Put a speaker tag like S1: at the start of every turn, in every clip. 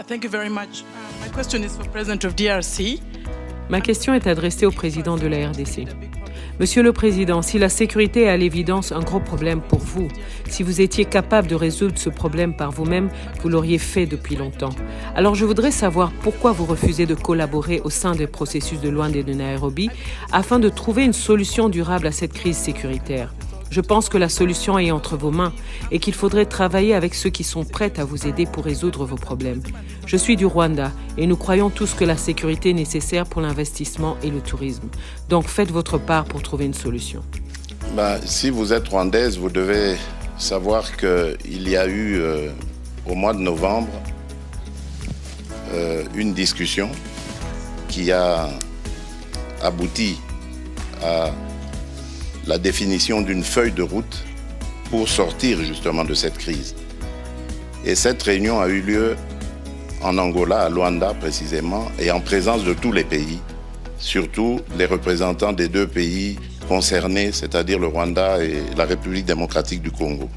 S1: Thank you very much. My question is for President of DRC.
S2: Ma question est adressée au président de la RDC. Monsieur le Président, si la sécurité est à l'évidence un gros problème pour vous, si vous étiez capable de résoudre ce problème par vous-même, vous l'auriez fait depuis longtemps. Alors je voudrais savoir pourquoi vous refusez de collaborer au sein des processus de Luanda et de Nairobi afin de trouver une solution durable à cette crise sécuritaire. Je pense que la solution est entre vos mains et qu'il faudrait travailler avec ceux qui sont prêts à vous aider pour résoudre vos problèmes. Je suis du Rwanda et nous croyons tous que la sécurité est nécessaire pour l'investissement et le tourisme. Donc faites votre part pour trouver une solution.
S3: Si vous êtes rwandaise, vous devez savoir qu'il y a eu au mois de novembre une discussion qui a abouti à la définition d'une feuille de route pour sortir justement de cette crise. Et cette réunion a eu lieu en Angola, à Luanda précisément, et en présence de tous les pays, surtout les représentants des deux pays concernés, c'est-à-dire le Rwanda et la République démocratique du Congo.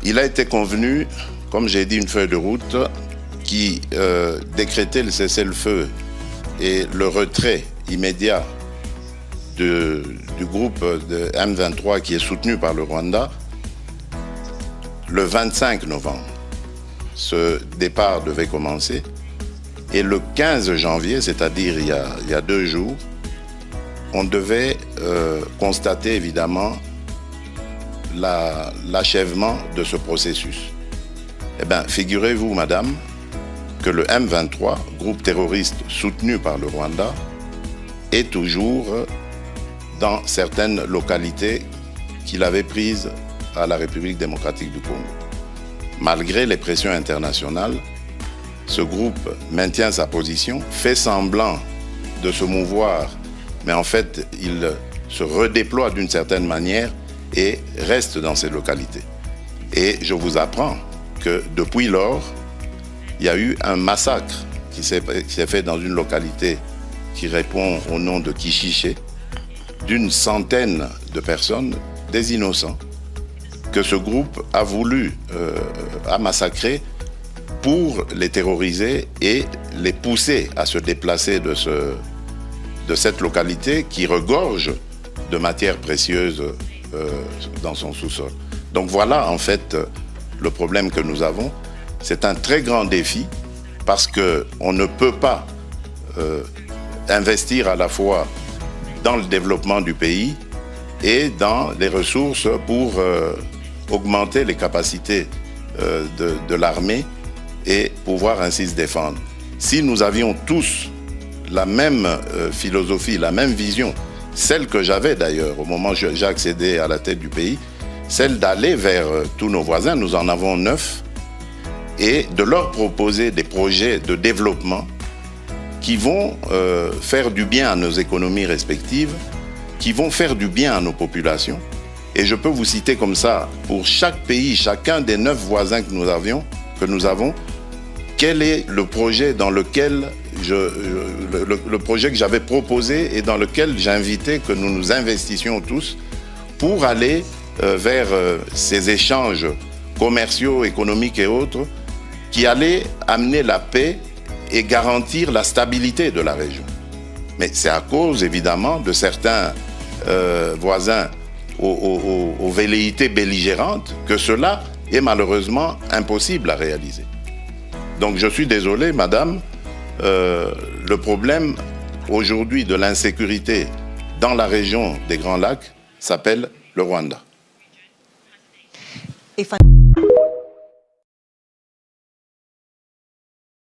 S3: Il a été convenu, comme j'ai dit, une feuille de route qui décrétait le cessez-le-feu et le retrait immédiat du groupe de M23 qui est soutenu par le Rwanda le 25 novembre. Ce départ devait commencer et le 15 janvier, c'est-à-dire il y a 2 jours, on devait constater évidemment l'achèvement de ce processus. Eh bien, figurez-vous, madame, que le M23, groupe terroriste soutenu par le Rwanda, est toujours dans certaines localités qu'il avait prises à la République démocratique du Congo. Malgré les pressions internationales, ce groupe maintient sa position, fait semblant de se mouvoir, mais en fait, il se redéploie d'une certaine manière et reste dans ces localités. Et je vous apprends que depuis lors, il y a eu un massacre qui s'est fait dans une localité qui répond au nom de Kishiché, d'une centaine de personnes, des innocents, que ce groupe a voulu massacrer pour les terroriser et les pousser à se déplacer de cette localité qui regorge de matières précieuses dans son sous-sol. Donc voilà en fait le problème que nous avons. C'est un très grand défi parce qu'on ne peut pas investir à la fois dans le développement du pays et dans les ressources pour augmenter les capacités de l'armée et pouvoir ainsi se défendre. Si nous avions tous la même philosophie, la même vision, celle que j'avais d'ailleurs au moment où j'ai accédé à la tête du pays, celle d'aller vers tous nos voisins, nous en avons 9, et de leur proposer des projets de développement qui vont faire du bien à nos économies respectives, qui vont faire du bien à nos populations. Et je peux vous citer comme ça, pour chaque pays, chacun des 9 voisins que nous avons, quel est le projet dans lequel le projet que j'avais proposé et dans lequel j'invitais que nous nous investissions tous pour aller vers ces échanges commerciaux, économiques et autres qui allaient amener la paix et garantir la stabilité de la région. Mais c'est à cause, évidemment, de certains voisins aux velléités belligérantes que cela est malheureusement impossible à réaliser. Donc je suis désolé, madame, le problème aujourd'hui de l'insécurité dans la région des Grands Lacs s'appelle le Rwanda.